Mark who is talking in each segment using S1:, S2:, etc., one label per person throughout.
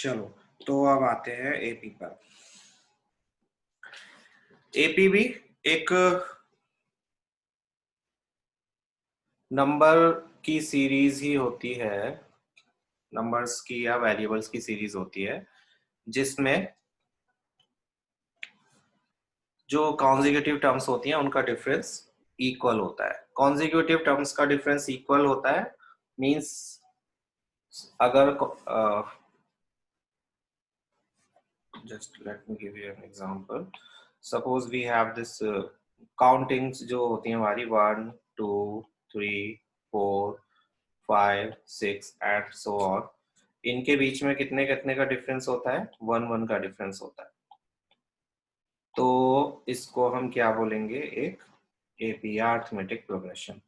S1: चलो, तो अब आते हैं एपी पर। एपी भी एक नंबर की सीरीज ही होती है, नंबर्स की या वेरिएबल्स की सीरीज होती है, जिसमें जो कॉन्जिक्यूटिव टर्म्स होती हैं उनका डिफरेंस इक्वल होता है। कॉन्जिक्यूटिव टर्म्स का डिफरेंस इक्वल होता है मींस अगर just let me give you an example. Suppose we have this countings जो होती हैं हमारी 1 2 3 4 5 6 and so on, इनके बीच में कितने कितने का डिफरेंस होता है? 1 1 का डिफरेंस होता है। तो इसको हम क्या बोलेंगे? एक AP, arithmetic progression.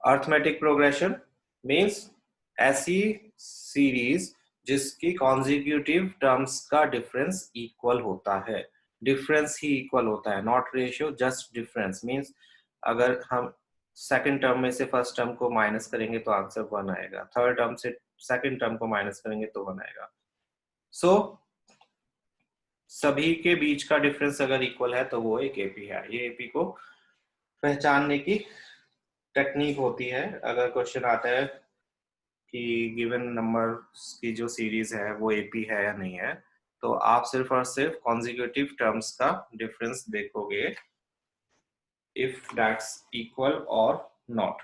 S1: Arithmetic progression means ऐसी सीरीज जिसकी कॉन्जिक्यूटिव टर्म्स का डिफरेंस इक्वल होता है। डिफरेंस ही इक्वल होता है, not ratio, just difference. Means अगर हम सेकंड टर्म में से फर्स्ट टर्म को माइनस करेंगे तो आंसर 1 आएगा, थर्ड टर्म से सेकंड टर्म को माइनस करेंगे तो 1 आएगा। सो सभी के बीच का डिफरेंस अगर इक्वल है तो वो एक एपी है। ये एपी को पहचानने की टेक्निक होती है। अगर क्वेश्चन आता है कि गिवन नंबर की जो सीरीज है वो एपी है या नहीं है, तो आप सिर्फ और सिर्फ कॉन्जिक्यूटिव टर्म्स का डिफरेंस देखोगे, इफ दैट्स इक्वल और नॉट।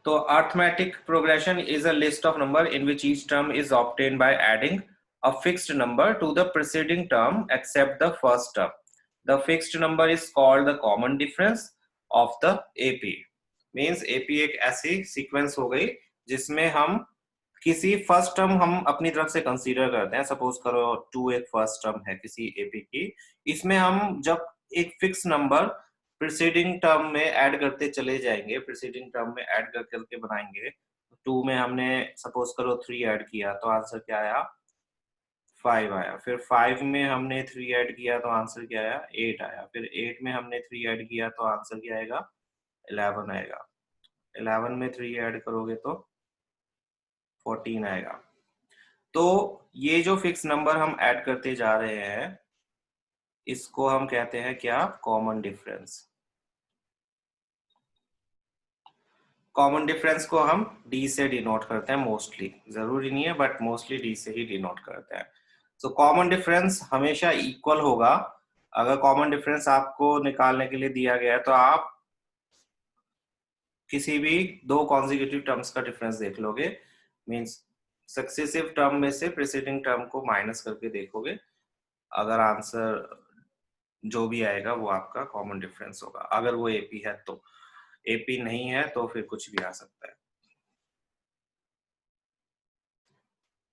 S1: तो arithmetic progression is a list of number in which each term is obtained by adding a fixed number to the preceding term except the first term. The fixed number is called the common difference of the AP. Means AP एक ऐसी sequence हो गई जिसमें हम किसी first term हम अपनी तरफ से कंसीडर करते हैं। सपोज करो 2 एक फर्स्ट टर्म है किसी AP की, इसमें हम जब एक फिक्स नंबर प्रीसीडिंग टर्म में ऐड करते चले जाएंगे, प्रीसीडिंग टर्म में ऐड कर करके बनाएंगे। 2 में हमने सपोज करो 3 ऐड किया तो आंसर क्या आया? 5 आया। फिर 5 में हमने 3 ऐड किया तो आंसर क्या आया? 8 आया। फिर 8 में हमने 3 ऐड किया तो आंसर क्या आएगा? 11 आएगा। 11 में 3 ऐड करोगे तो 14 आएगा। तो ये जो फिक्स नंबर हम ऐड करते जा रहे हैं इसको हम कहते हैं क्या? Common difference. कॉमन डिफरेंस को हम डी से डिनोट करते हैं मोस्टली, जरूरी नहीं है बट मोस्टली डी से ही डिनोट करते हैं। सो कॉमन डिफरेंस हमेशा इक्वल होगा। अगर कॉमन डिफरेंस आपको निकालने के लिए दिया गया है तो आप किसी भी दो कॉन्जिक्यूटिव टर्म्स का डिफरेंस देख लोगे, मींस सक्सेसिव टर्म में से प्रीसीडिंग टर्म को माइनस करके देखोगे, अगर आंसर जो भी आएगा वो आपका कॉमन डिफरेंस होगा, अगर वो एपी है तो। एपी नहीं है तो फिर कुछ भी आ सकता है।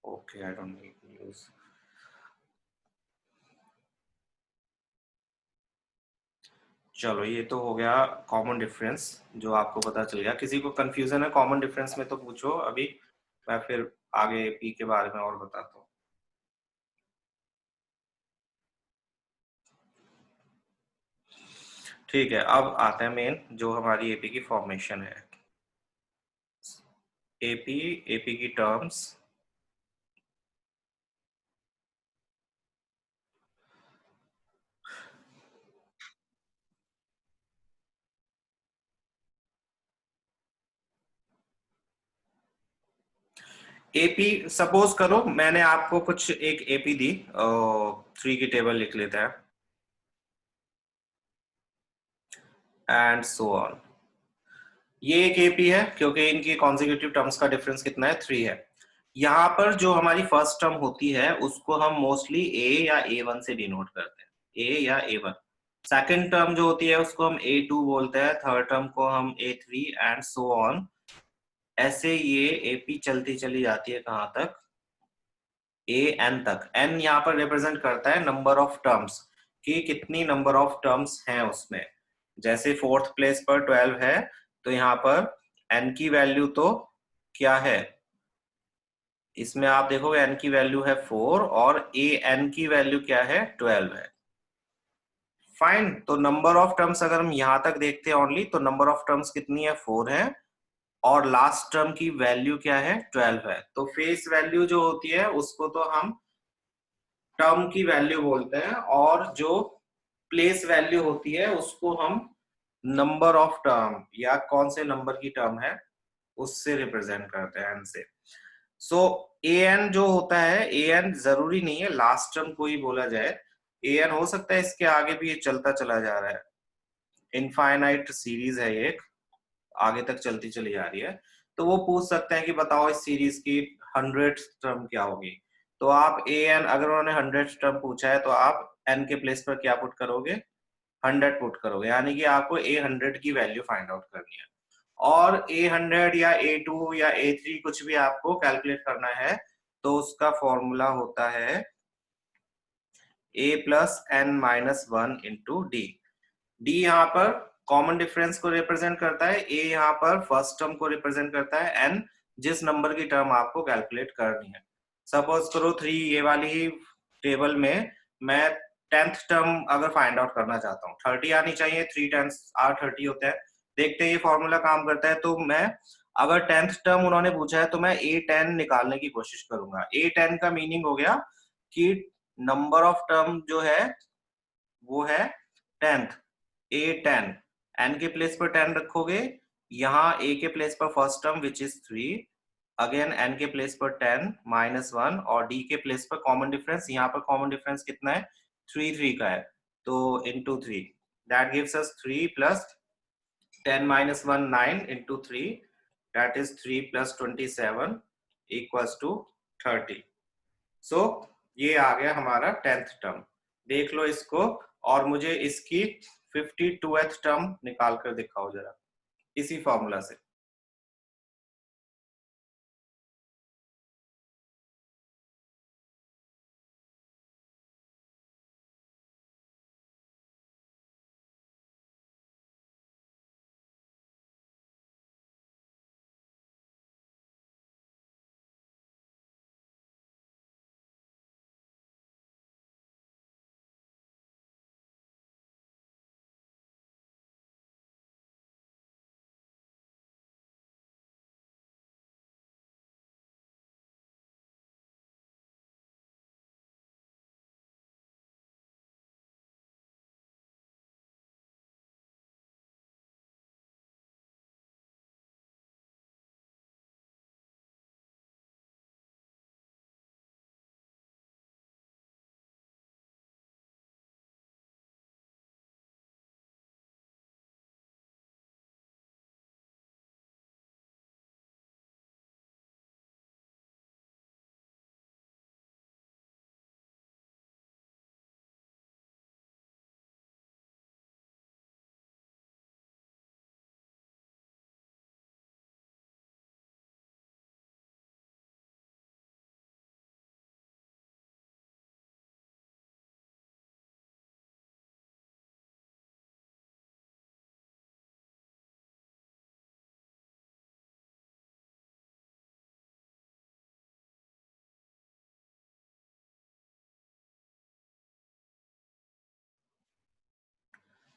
S1: Okay, I don't need use. चलो, ये तो हो गया कॉमन डिफरेंस जो आपको पता चल गया। किसी को कंफ्यूजन है कॉमन डिफरेंस में तो पूछो, अभी मैं फिर आगे एपी के बारे में और बताता हूँ। ठीक है, अब आते हैं मेन जो हमारी एपी की फॉर्मेशन है। एपी, एपी की टर्म्स, एपी सपोज करो मैंने आपको कुछ एक एपी दी, 3 की टेबल लिख लेते हैं एंड सो ऑन। ये एक एपी है क्योंकि इनकी कॉन्जिक्यूटिव टर्म्स का डिफरेंस कितना है? 3 है। यहाँ पर जो हमारी फर्स्ट टर्म होती है उसको हम मोस्टली ए या A1 से डिनोट करते हैं, ए या A1। सेकंड टर्म जो होती है उसको हम A2 बोलते हैं, थर्ड टर्म को हम A3 एंड सो ऑन। ऐसे ये एपी चलती चली जाती है कहां तक? एन तक। एन यहाँ पर रिप्रेजेंट करता है नंबर ऑफ टर्म्स, कि कितनी नंबर ऑफ टर्म्स हैं उसमें। जैसे फोर्थ प्लेस पर 12 है तो यहाँ पर एन की वैल्यू तो क्या है? इसमें आप देखोगे एन की वैल्यू है 4 और ए एन की वैल्यू क्या है? 12 है। फाइन। तो नंबर ऑफ टर्म्स अगर हम यहां तक देखते हैं ओनली, तो नंबर ऑफ टर्म्स कितनी है? 4 है। और लास्ट टर्म की वैल्यू क्या है 12 है। तो फेस वैल्यू जो होती है उसको तो हम टर्म की वैल्यू बोलते हैं, और जो प्लेस वैल्यू होती है उसको हम नंबर ऑफ टर्म या कौन से नंबर की टर्म है उससे रिप्रेजेंट करते हैं, एन से। सो ए एन जो होता है, ए एन जरूरी नहीं है लास्ट टर्म को ही बोला जाए, ए एन हो सकता है इसके आगे भी ये चलता चला जा रहा है, इनफाइनाइट सीरीज है ये, आगे तक चलती चली जा रही है। तो वो पूछ सकते हैं कि बताओ इस सीरीज की 100th टर्म क्या होगी। तो आप ए एन, अगर उन्होंने 100th टर्म पूछा है तो आप एन के प्लेस पर क्या पुट करोगे, 100 पुट करोगे, यानी कि आपको ए 100 की वैल्यू फाइंड आउट करनी है। और ए 100 या ए 2 या ए 3 कुछ भी आपको कैलकुलेट करना है तो उसका फॉर्मूला होता है A plus N minus one into D. D यहाँ पर कॉमन डिफरेंस को रिप्रेजेंट करता है, ए यहाँ पर फर्स्ट टर्म को रिप्रेजेंट करता है, एन जिस नंबर की टर्म आपको कैलकुलेट करनी है। सपोज करो 3, ये वाली ही टेबल में मैं 10th टर्म अगर फाइंड आउट करना चाहता हूँ, 30 आनी चाहिए, 3 10 आर 30 होता है। देखते हैं ये फॉर्मूला काम करता है। तो मैं अगर 10th टर्म उन्होंने पूछा है तो मैं ए 10 निकालने की कोशिश करूंगा। ए 10 का मीनिंग हो गया कि नंबर ऑफ टर्म जो है वो है 10th, ए 10, एन के प्लेस पर 10 रखोगे, यहाँ ए के प्लेस पर first term which is 3, again n के प्लेस पर 10 माइनस 1, और डी के प्लेस पर कॉमन डिफरेंस, यहाँ पर कॉमन डिफरेंस कितना है 3 3 का है, तो into 3, that gives us 3 plus 10 minus 1 9 into 3, that is 3 plus 27 equals to 30। So ये आ गया हमारा 10th टर्म। देख लो इसको, और मुझे इसकी 52th टर्म निकाल कर दिखाओ जरा इसी फॉर्मूला से।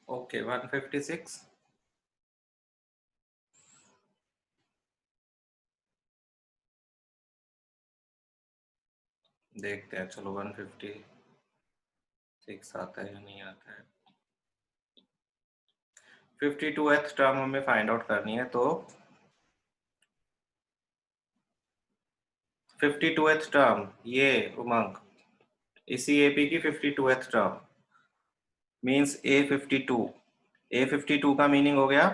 S1: ओके 156 देखते हैं, चलो 156 आता है या नहीं आता है। 52th टर्म हमें फाइंड आउट करनी है, तो 52th टर्म ये उमंग, इसी एपी की 52th term means A52। A52 का मीनिंग हो गया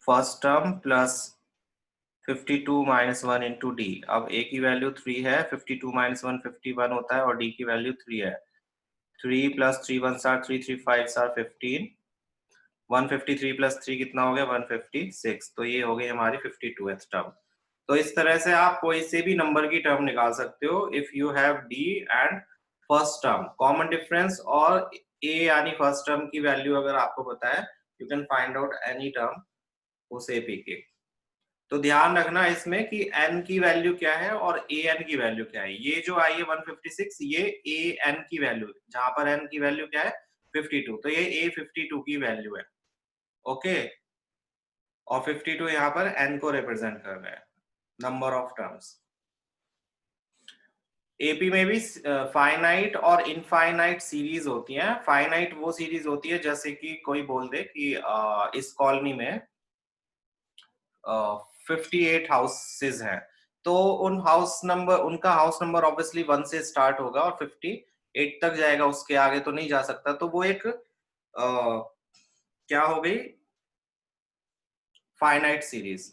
S1: first term plus 52 minus 1 into D. अब ए की वैल्यू 3 है, 52 माइनस 1 51 होता है, और डी की वैल्यू 3 है। 3 प्लस 3 1 सार 3 3 5 सार 15, 153 प्लस 3 कितना हो गया 156। तो ये हो गई हमारी 52th टर्म। तो इस तरह से आप कोई से भी नंबर की टर्म निकाल सकते हो if you have D and first term common difference, और ए यानी फर्स्ट टर्म की वैल्यू अगर आपको पता है you can find out any term उस एपी के। तो ध्यान रखना इसमें कि n की वैल्यू क्या है और a n की वैल्यू क्या है। ये जो आई है 156, ये a n की वैल्यू, जहां पर n की वैल्यू क्या है 52, तो ये a 52 की वैल्यू है। ओके, और 52 यहाँ पर n को रिप्रेजेंट कर रहे हैं, नंबर ऑफ टर्म्स। एपी में भी फाइनाइट और इनफाइनाइट सीरीज होती हैं। फाइनाइट वो सीरीज होती है जैसे कि कोई बोल दे कि इस कॉलोनी में 58 हाउसेज हैं, तो उनका हाउस नंबर ऑब्वियसली 1 से स्टार्ट होगा और 58 तक जाएगा, उसके आगे तो नहीं जा सकता। तो वो एक क्या हो गई, फाइनाइट सीरीज।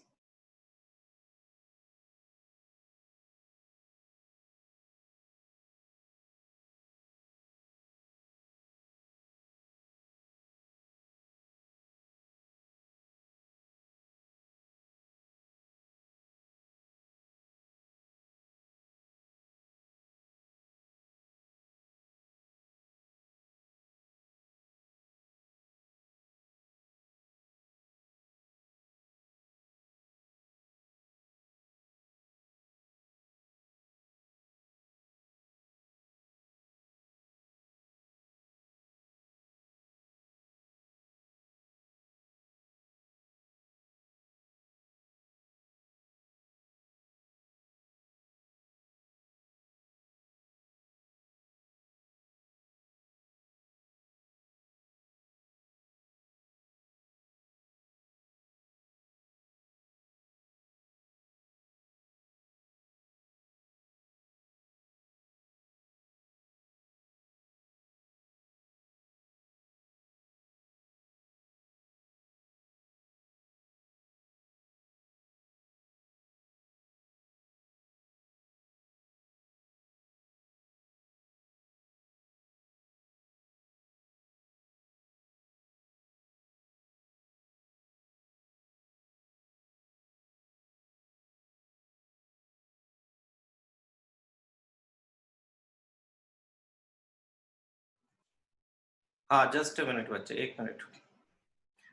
S1: हाँ जस्ट अ मिनट बच्चे, 1 मिनट।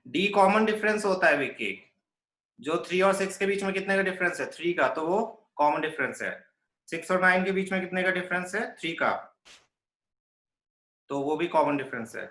S1: डी कॉमन डिफरेंस होता है विकी, जो 3 और 6 के बीच में कितने का डिफरेंस है, 3 का, तो वो कॉमन डिफरेंस है। 6 और 9 के बीच में कितने का डिफरेंस है, 3 का, तो वो भी कॉमन डिफरेंस है।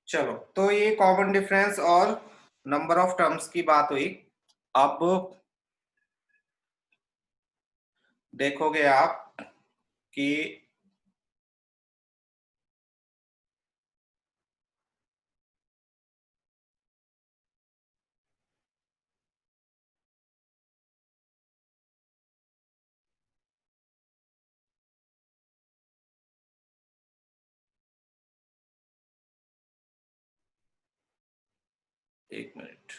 S1: चलो, तो ये कॉमन डिफरेंस और नंबर ऑफ टर्म्स की बात हुई। अब देखोगे आप कि एक minute,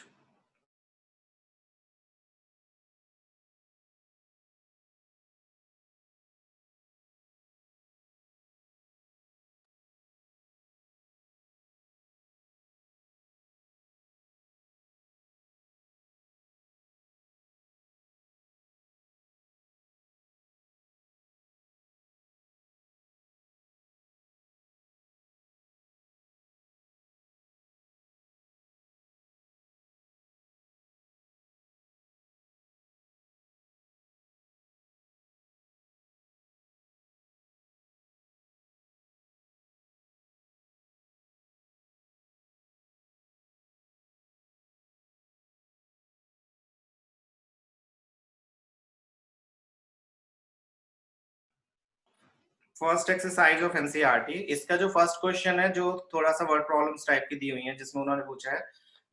S1: first exercise of NCERT, इसका जो फर्स्ट क्वेश्चन है जो थोड़ा सा वर्ड प्रॉब्लम्स टाइप की दी हुई है, जिसमें उन्होंने पूछा है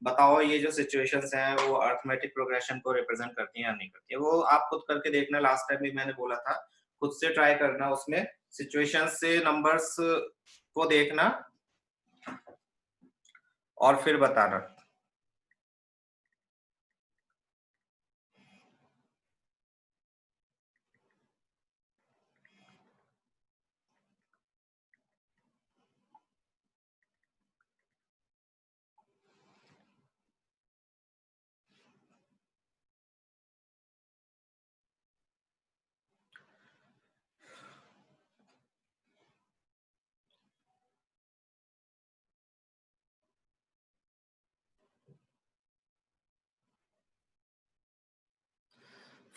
S1: बताओ ये जो सिचुएशंस हैं वो अर्थमेटिक प्रोग्रेशन को रिप्रेजेंट करती हैं या नहीं करती है। वो आप खुद करके देखना, लास्ट टाइम भी मैंने बोला था, खुद से ट्राई करना, उसमें सिचुएशंस से नंबर्स को देखना और फिर बताना।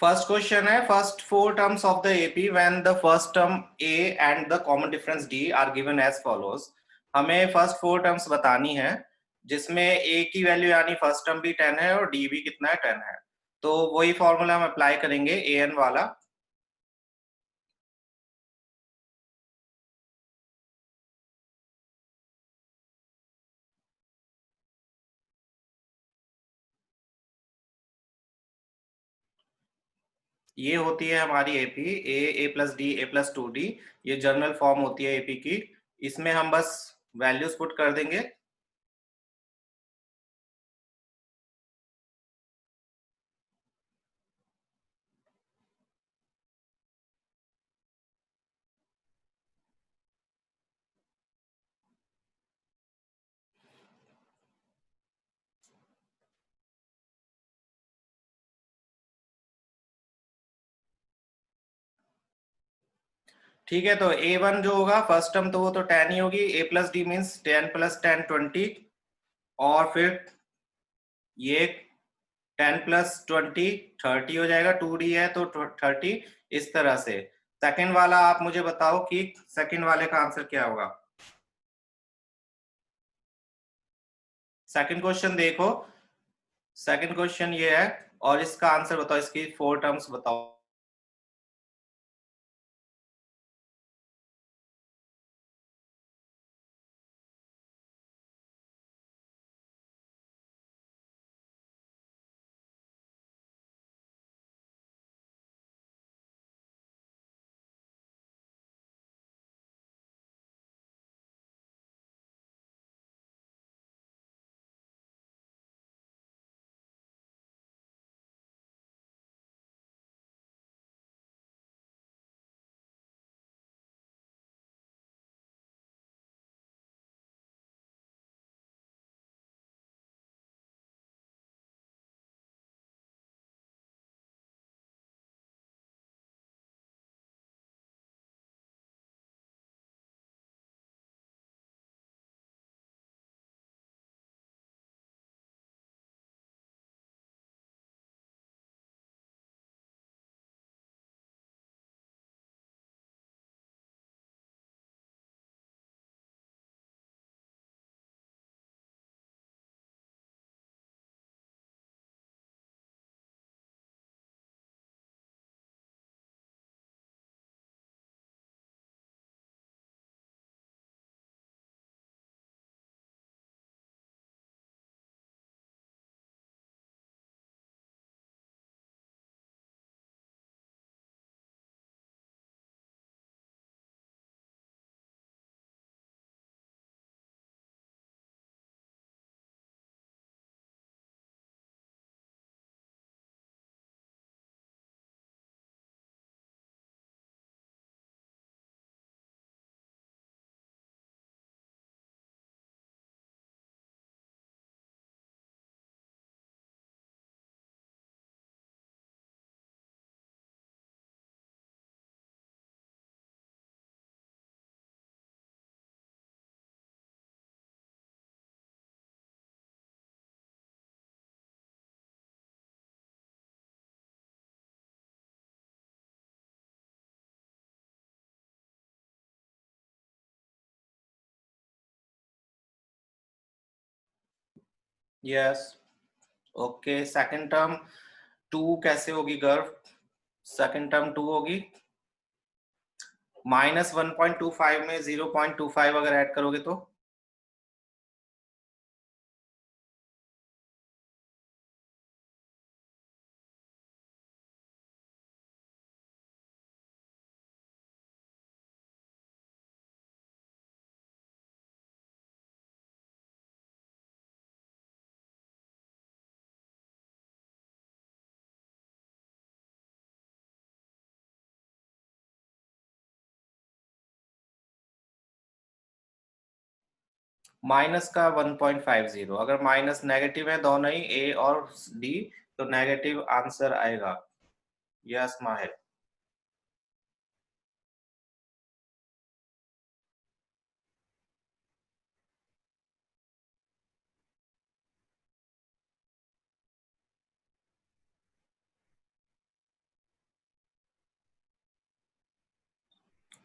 S1: फर्स्ट क्वेश्चन है, first four terms of the AP when the first term a and the common difference d are given as follows. हमें फर्स्ट फोर टर्म्स बतानी है जिसमें ए की वैल्यू यानी फर्स्ट टर्म भी 10 है और डी भी कितना है, 10 है। तो वही फॉर्मूला हम अप्लाई करेंगे ए एन वाला। ये होती है हमारी एपी, ए प्लस डी, ए प्लस टू डी, ये जनरल फॉर्म होती है एपी की। इसमें हम बस वैल्यूज पुट कर देंगे। ठीक है, तो ए वन जो होगा फर्स्ट टर्म, तो वो तो 10 ही होगी, ए प्लस डी मीन्स 10 प्लस 10 20, और फिर ये 10 प्लस 20 30 हो जाएगा, 2d है तो 30। इस तरह से सेकंड वाला आप मुझे बताओ कि सेकंड वाले का आंसर क्या होगा। सेकंड क्वेश्चन देखो, सेकंड क्वेश्चन ये है और इसका आंसर बताओ, इसकी फोर टर्म्स बताओ। Yes, okay. सेकंड टर्म 2 कैसे होगी गर्व? सेकंड टर्म 2 होगी -1.25 में 0.25 अगर ऐड करोगे तो माइनस का 1.50, अगर माइनस नेगेटिव है दोनों ही ए और डी, तो नेगेटिव आंसर आएगा। यस माहिर।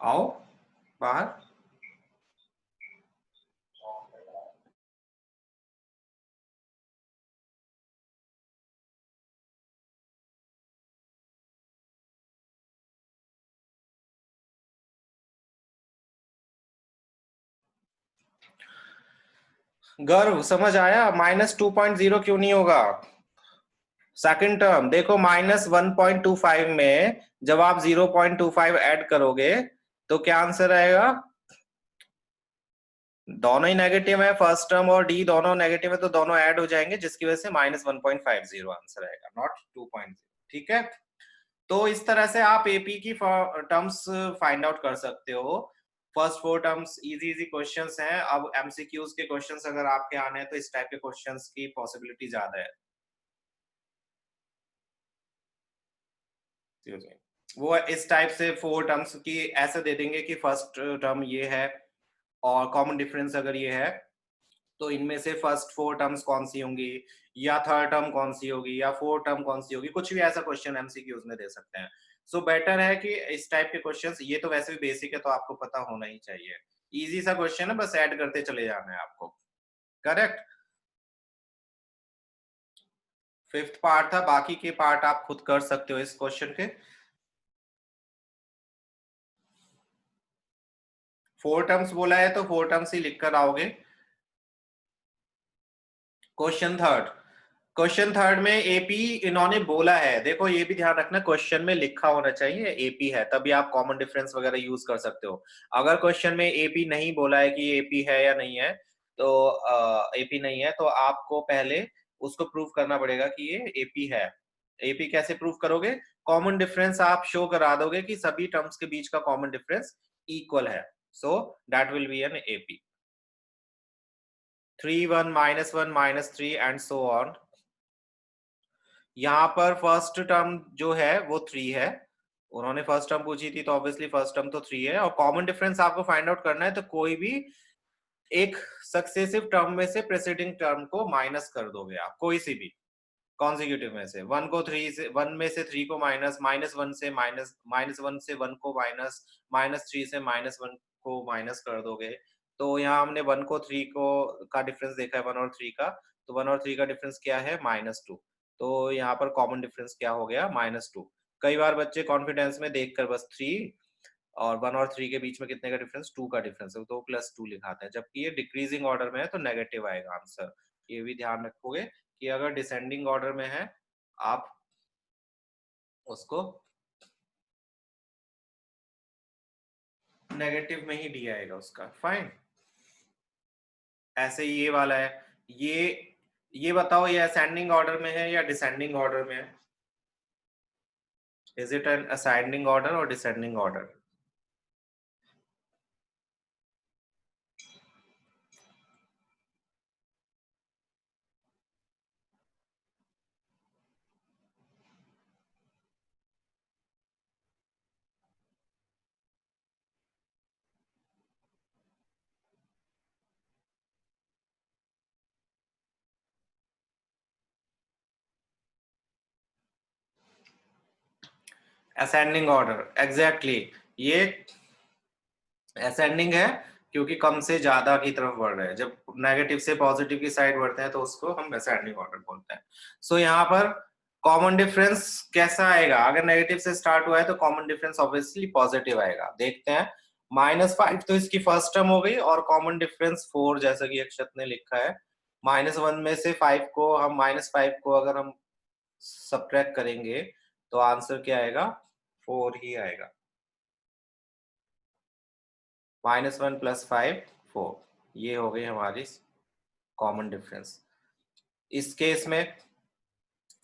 S1: आओ बाहर। गर्व समझ आया, -2.0 क्यों नहीं होगा? सेकंड टर्म देखो, -1.25 में जब आप 0.25 ऐड करोगे तो क्या आंसर आएगा? दोनों ही नेगेटिव है, फर्स्ट टर्म और डी दोनों नेगेटिव है, तो दोनों ऐड हो जाएंगे, जिसकी वजह से -1.50 आंसर आएगा, नॉट 2.0। ठीक है, तो इस तरह से आप एपी की टर्म्स फाइंड आउट कर सकते हो। First 4 terms easy easy questions हैं। अब एमसीक्यूज के क्वेश्चंस अगर आपके आने हैं तो इस टाइप के क्वेश्चंस की पॉसिबिलिटी ज्यादा है। वो इस टाइप से 4 टर्म्स की ऐसे दे देंगे कि फर्स्ट टर्म ये है और कॉमन डिफरेंस अगर ये है तो इनमें से फर्स्ट 4 टर्म्स कौन सी होंगी, या थर्ड टर्म कौन सी होगी, या फोर्थ टर्म कौन सी होगी, कुछ भी ऐसा क्वेश्चन एमसीक्यूज में दे सकते हैं। सो बेटर है कि इस टाइप के क्वेश्चंस, ये तो वैसे भी बेसिक है तो आपको पता होना ही चाहिए। इजी सा क्वेश्चन है, बस ऐड करते चले जाना है आपको। करेक्ट। फिफ्थ पार्ट था, बाकी के पार्ट आप खुद कर सकते हो इस क्वेश्चन के। 4 टर्म्स बोला है तो 4 टर्म्स ही लिख कर आओगे। क्वेश्चन थर्ड, क्वेश्चन थर्ड में एपी इन्होंने बोला है, देखो ये भी ध्यान रखना, क्वेश्चन में लिखा होना चाहिए एपी है, तभी आप कॉमन डिफरेंस वगैरह यूज कर सकते हो। अगर क्वेश्चन में एपी नहीं बोला है कि एपी है या नहीं है, तो एपी नहीं है तो आपको पहले उसको प्रूव करना पड़ेगा कि ये एपी है। एपी कैसे प्रूव करोगे? कॉमन डिफरेंस आप शो करा दोगे कि सभी टर्म्स के बीच का कॉमन डिफरेंस इक्वल है, so that will be an AP. 3 1 -1 -3 and so on. यहाँ पर फर्स्ट टर्म जो है वो 3 है, उन्होंने फर्स्ट टर्म पूछी थी तो ऑब्वियसली फर्स्ट टर्म तो 3 है, और कॉमन डिफरेंस आपको फाइंड आउट करना है तो कोई भी एक सक्सेसिव टर्म में से प्रेसिडिंग टर्म को माइनस कर दोगे आप, कोई सी भी कॉन्जिक्यूटिव में से। 1 को 3 से, 1 में से 3 को माइनस, -1 से माइनस, -1 से 1 को माइनस, -3 से -1 को माइनस कर दोगे। तो यहाँ हमने 1 को 3 को का डिफरेंस देखा है, 1 और 3 का, तो 1 और 3 का डिफरेंस क्या है? -2। तो यहाँ पर कॉमन डिफरेंस क्या हो गया? -2। कई बार बच्चे कॉन्फिडेंस में देखकर बस 3 और 1 और 3 के बीच में कितने का डिफरेंस? 2 का डिफरेंस है, तो +2 लिखाते हैं, जबकि ये डिक्रीजिंग ऑर्डर में है तो नेगेटिव आएगा आंसर। ये भी ध्यान रखोगे कि अगर डिसेंडिंग ऑर्डर में है आप उसको नेगेटिव में ही डी आएगा उसका। फाइन। ऐसे ये वाला है, ये बताओ ये असेंडिंग ऑर्डर में है या डिसेंडिंग ऑर्डर में है? Is it an ascending order और descending order? Ascending order, exactly. ये असेंडिंग है क्योंकि कम से ज्यादा की तरफ बढ़ रहे हैं, जब नेगेटिव से पॉजिटिव की साइड बढ़ते हैं तो उसको हम असेंडिंग ऑर्डर बोलते हैं। सो यहाँ पर कॉमन डिफरेंस कैसा आएगा? अगर नेगेटिव से स्टार्ट हुआ है तो कॉमन डिफरेंस ऑब्वियसली पॉजिटिव आएगा। देखते हैं, -5 तो इसकी फर्स्ट टर्म हो गई और कॉमन डिफरेंस 4 जैसा कि अक्षत ने लिखा है। -1 में से 5 को हम -5 को अगर हम सब्ट्रैक्ट करेंगे तो आंसर क्या आएगा? 4 ही आएगा। -1 + 5 4, ये हो गई हमारी कॉमन डिफरेंस। इस केस में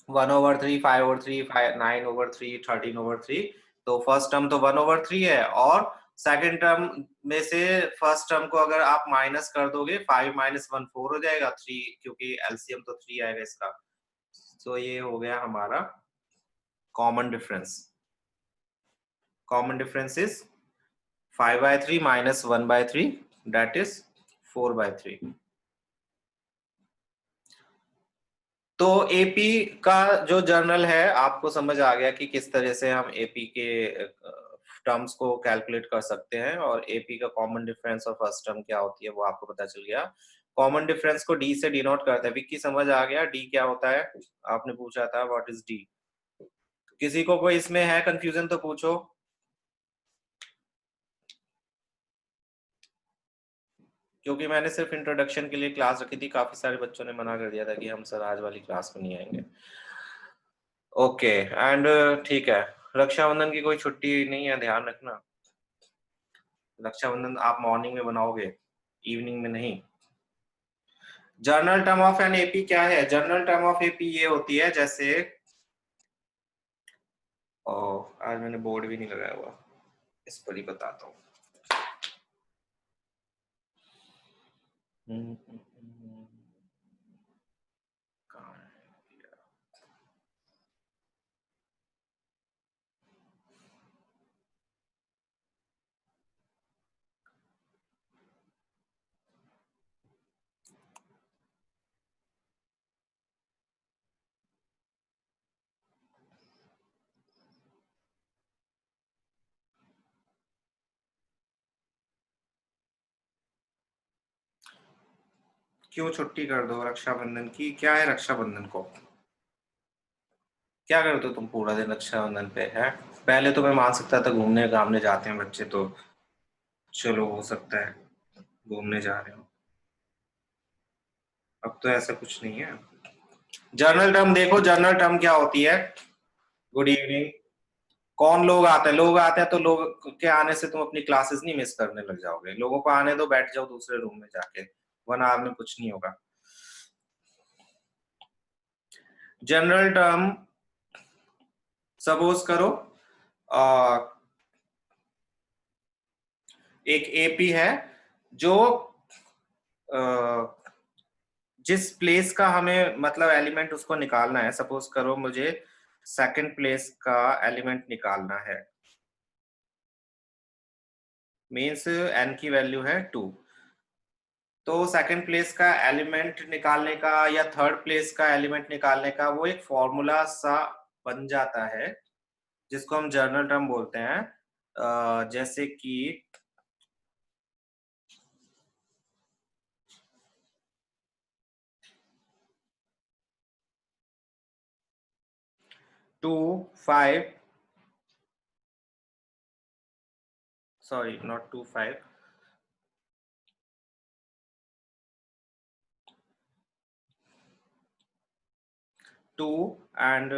S1: 1/3, 5/3, 9/3, 13/3, तो फर्स्ट टर्म तो 1/3 है और सेकंड टर्म में से फर्स्ट टर्म को अगर आप माइनस कर दोगे 5 - 1 4 हो जाएगा, 3 क्योंकि एलसीएम तो 3 आएगा इसका। तो ये हो गया हमारा common difference. Common difference is 5/3 - 1/3, that is 4/3। तो एपी का जो जर्नल है आपको समझ आ गया कि किस तरह से हम एपी के टर्म्स को कैलकुलेट कर सकते हैं और एपी का कॉमन डिफरेंस और फर्स्ट टर्म क्या होती है वो आपको पता चल गया। कॉमन डिफरेंस को डी से डिनोट करते हैं। विक्की समझ आ गया डी क्या होता है? आपने पूछा था व्हाट इज डी। किसी को कोई इसमें है कंफ्यूजन तो पूछो। क्योंकि मैंने सिर्फ इंट्रोडक्शन के लिए क्लास रखी थी, काफी सारे बच्चों ने मना कर दिया था कि हम सर आज वाली क्लास में नहीं आएंगे। ओके एंड ठीक है, रक्षाबंधन की कोई छुट्टी नहीं है, ध्यान रखना। रक्षाबंधन आप मॉर्निंग में बनाओगे, इवनिंग में नहीं। Journal term of an AP क्या है? जर्नल टर्म ऑफ एपी ये होती है जैसे, ओ आज मैंने बोर्ड भी नहीं लगाया हुआ, इस पर ही बताता हूँ। कहाँ है? क्यों छुट्टी कर दो रक्षाबंधन की? क्या है रक्षाबंधन को? क्या करते हो तुम पूरा दिन रक्षाबंधन पे है? पहले तो मैं मान सकता था घूमने घामने जाते हैं बच्चे, तो चलो हो सकता है घूमने जा रहे हो। अब तो ऐसा कुछ नहीं है। जर्नल टर्म देखो, जर्नल टर्म क्या होती है? Good evening. कौन लोग आते हैं? लोग आते हैं तो लोग के आने से तुम अपनी क्लासेस नहीं मिस करने लग जाओगे। लोगों को आने दो, बैठ जाओ दूसरे रूम में जाके, 1 आवर में कुछ नहीं होगा। जनरल टर्म सपोज करो एक एपी है जो जिस प्लेस का हमें मतलब एलिमेंट उसको निकालना है। सपोज करो मुझे सेकंड प्लेस का एलिमेंट निकालना है, मीन्स एन की वैल्यू है 2। तो सेकंड प्लेस का एलिमेंट निकालने का या थर्ड प्लेस का एलिमेंट निकालने का वो एक फॉर्मूला सा बन जाता है जिसको हम जर्नल टर्म बोलते हैं। जैसे कि 2 5, सॉरी नॉट 2 5, 2 एंड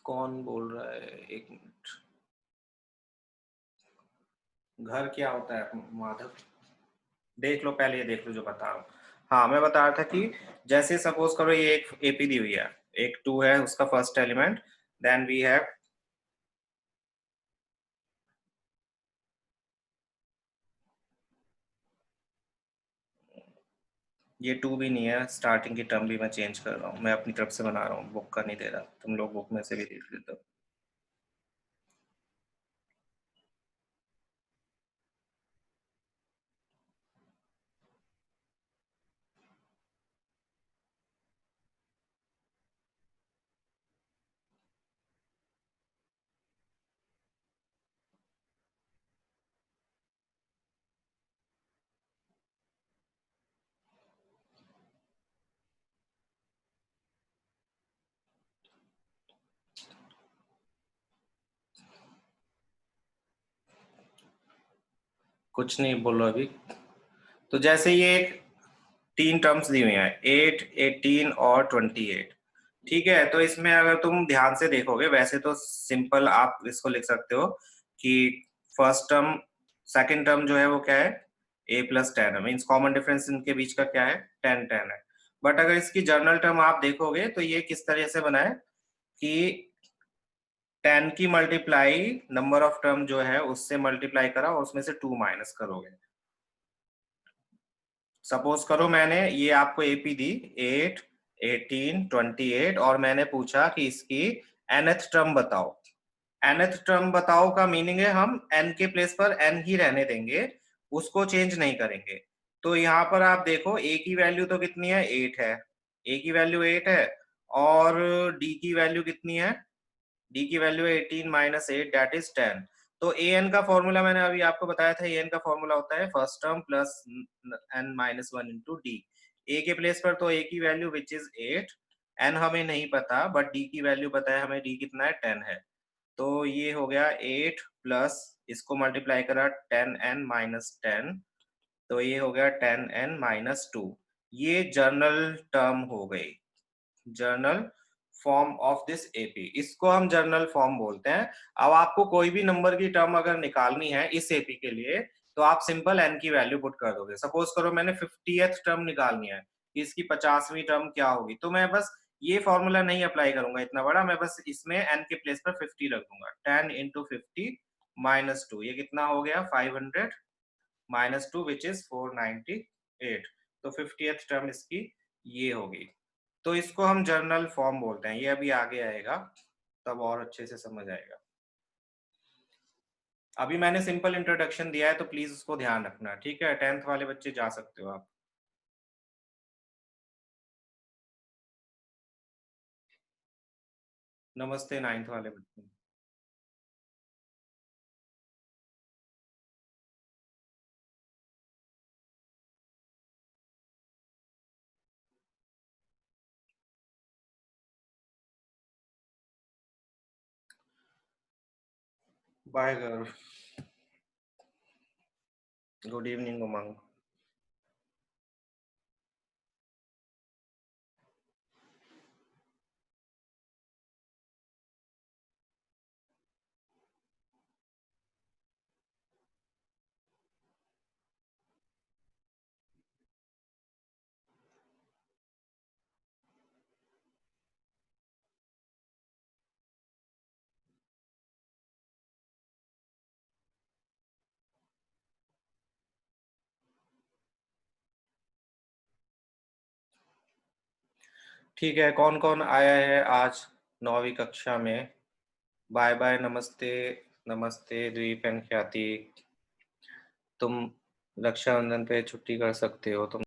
S1: कौन बोल रहा है? एक मिनट, घर क्या होता है माधव? देख लो पहले, ये देख लो जो बता रहा हूँ। हाँ मैं बता रहा था कि जैसे सपोज करो ये एक एपी दी हुई है, एक 2 है उसका first element, then we have ये 2 भी नहीं है, स्टार्टिंग की टर्म भी मैं चेंज कर रहा हूँ, मैं अपनी तरफ से बना रहा हूँ, बुक का नहीं दे रहा, तुम लोग बुक में से भी देख लेते हो। कुछ नहीं बोलो अभी। तो जैसे ये एक 3 टर्म्स दी हुई हैं, 8, 18 और 28। ठीक है, तो इसमें अगर तुम ध्यान से देखोगे, वैसे तो सिंपल आप इसको लिख सकते हो कि फर्स्ट टर्म, सेकंड टर्म जो है वो क्या है, a+10 है, मीन्स कॉमन डिफरेंस इनके बीच का क्या है, 10 है। बट अगर इसकी जर्नल टर्म आप देखोगे तो ये किस तरह से बना है कि 10 की मल्टीप्लाई नंबर ऑफ टर्म जो है उससे मल्टीप्लाई करा और उसमें से 2 माइनस करोगे। सपोज करो मैंने ये आपको एपी दी 8, 18, 28 और मैंने पूछा कि इसकी nth टर्म बताओ। nth टर्म बताओ का मीनिंग है हम n के प्लेस पर n ही रहने देंगे, उसको चेंज नहीं करेंगे। तो यहाँ पर आप देखो a की वैल्यू तो कितनी है, 8 है, a की वैल्यू 8 है, और d की वैल्यू कितनी है, d की वैल्यू है 18 माइनस 8 दैट इज 10। तो ए एन का फॉर्मूला मैंने अभी आपको बताया था, ए एन का फॉर्मूला होता है first term plus N minus one into d. A के प्लेस पर तो ए की वैल्यू विच इज 8, एन हमें नहीं पता बट डी की वैल्यू पता है हमें, डी कितना है, 10 है। तो ये हो गया 8 प्लस इसको मल्टीप्लाई करा 10n-10, तो ये हो गया 10n-2। ये जर्नल टर्म हो गई, journal form of this AP, इसको हम जर्नल फॉर्म बोलते हैं। अब आपको कोई भी नंबर की टर्म अगर निकालनी है इस एपी के लिए तो आप सिंपल n की वैल्यू पुट कर दोगे। सपोज करो मैंने 50th टर्म निकालनी है कि इसकी 50वीं टर्म क्या होगी, तो मैं बस ये फॉर्मूला नहीं अप्लाई करूंगा इतना बड़ा, मैं बस इसमें n के प्लेस पर 50 रख दूंगा। 10 इंटू 50 माइनस 2, ये कितना हो गया, 500 माइनस 2 विच इज 498। तो 50th टर्म इसकी ये होगी। तो इसको हम जर्नल फॉर्म बोलते हैं, ये अभी आगे आएगा तब और अच्छे से समझ आएगा। अभी मैंने सिंपल इंट्रोडक्शन दिया है तो प्लीज उसको ध्यान रखना, ठीक है। 10th वाले बच्चे जा सकते हो आप। नमस्ते 9th वाले बच्चे। Bye girl. गुड इवनिंग उमंग। ठीक है, कौन कौन आया है आज 9वीं कक्षा में? बाय बाय, नमस्ते। नमस्ते द्वीप एंड ख्याति। तुम रक्षाबंधन पे छुट्टी कर सकते हो, तुम